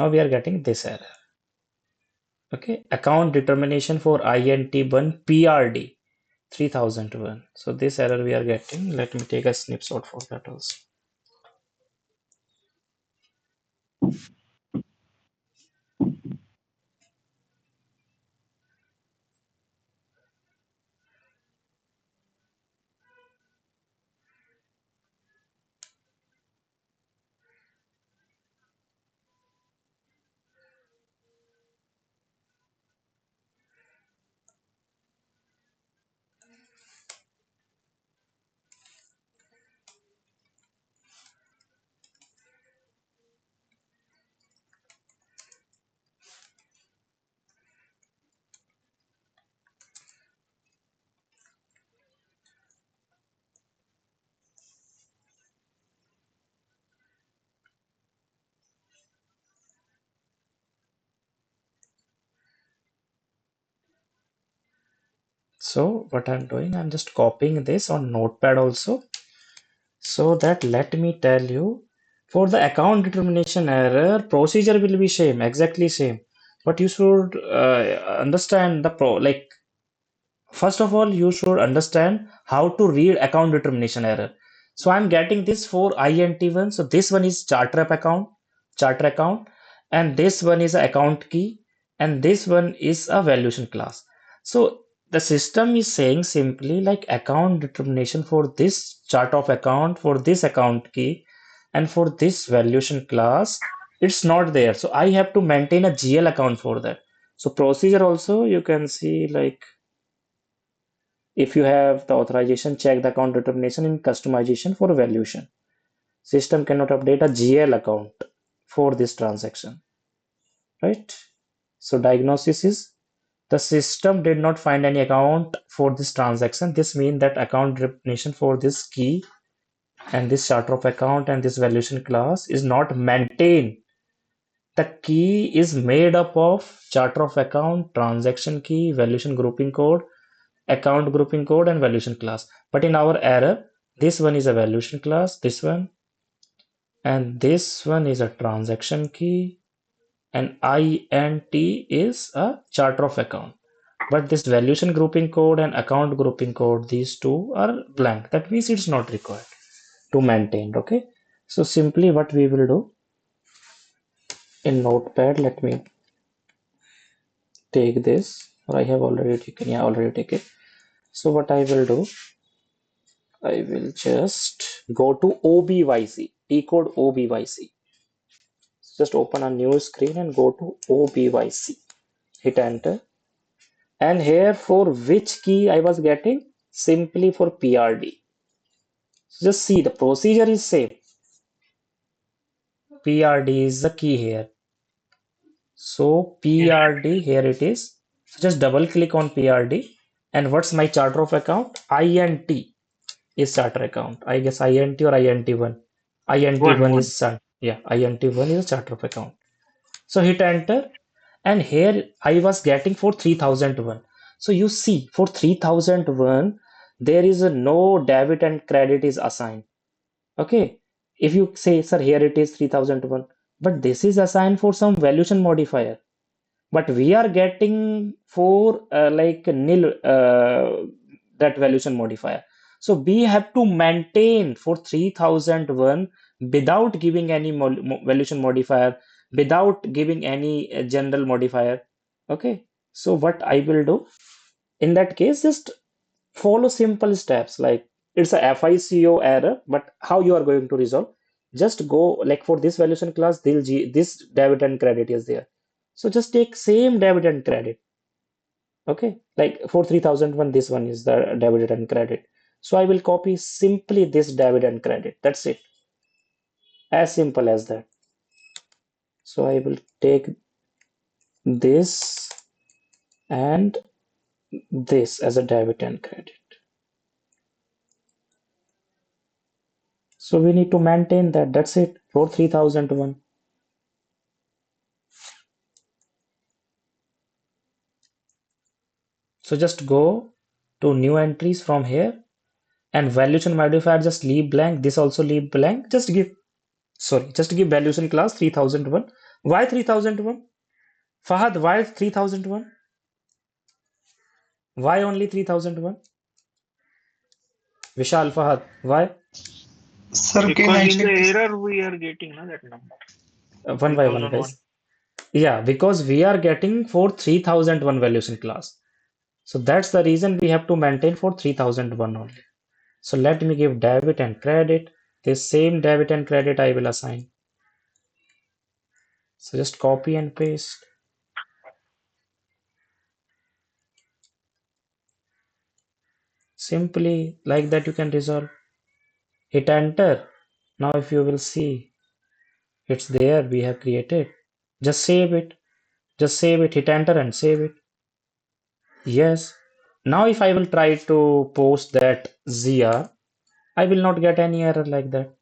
Now we are getting this error. Okay, account determination for INT1 PRD 3001. So this error we are getting. Let me take a snapshot for that also. So what I'm doing, I'm just copying this on Notepad also. So that let me tell you, for the account determination error, procedure will be same, exactly same. But you should understand the like first of all, you should understand how to read account determination error. So I'm getting this for INT1. So this one is charter account, and this one is a account key, and this one is a valuation class. So the system is saying simply like account determination for this chart of account, for this account key, and for this valuation class, it's not there. So I have to maintain a GL account for that. So procedure also you can see like if you have the authorization, check the account determination in customization for valuation. System cannot update a GL account for this transaction, right? So diagnosis is the system did not find any account for this transaction. This means that account determination for this key and this charter of account and this valuation class is not maintained. The key is made up of charter of account, transaction key, valuation grouping code, account grouping code, and valuation class. But in our error, this one is a valuation class, this one, and this one is a transaction key, and INT is a charter of account. But this valuation grouping code and account grouping code, these two are blank. That means it's not required to maintain. Okay. So simply what we will do in Notepad, let me take this, or I have already taken, yeah, already taken. So what I will do, I will just go to OBYC, decode OBYC. Just open a new screen and go to OBYC. Hit enter. And here for which key I was getting? Simply for PRD. So just see the procedure is same. PRD is the key here. So PRD, here it is. So just double click on PRD. And what's my charter of account? INT is charter account. I guess INT or INT1. INT1 One. is yeah, INT1 is a charter of account. So hit enter, and here I was getting for 3001. So you see for 3001 there is a no debit and credit is assigned. Okay, if you say sir here it is 3001, but this is assigned for some valuation modifier, but we are getting for like nil that valuation modifier. So we have to maintain for 3001 without giving any valuation modifier, without giving any general modifier. Okay, so what I will do in that case, just follow simple steps like it's a FICO error, but how you are going to resolve? Just go like for this valuation class, this debit and credit is there. So just take same debit and credit. Okay, like for 3001, this one is the debit and credit. So I will copy simply this debit and credit. That's it. As simple as that. So I will take this and this as a debit and credit. So we need to maintain that. That's it for 3001. So just go to new entries from here, and valuation modifier just leave blank. This also leave blank. Just give valuation class 3001. Why 3001? Fahad, why 3001? Why only 3001? Vishal, Fahad, why? Sir, can Because I in the check this? error we are getting that number One by one, 3001. guys. Yeah, because we are getting for 3001 values in class. So that's the reason we have to maintain for 3001 only. So let me give debit and credit. This same debit and credit I will assign. So just copy and paste. Simply like that you can resolve. Hit enter. Now if you will see, it's there, we have created. Just save it. Just save it, hit enter and save it. Yes. Now if I will try to post that ZR, I will not get any error like that.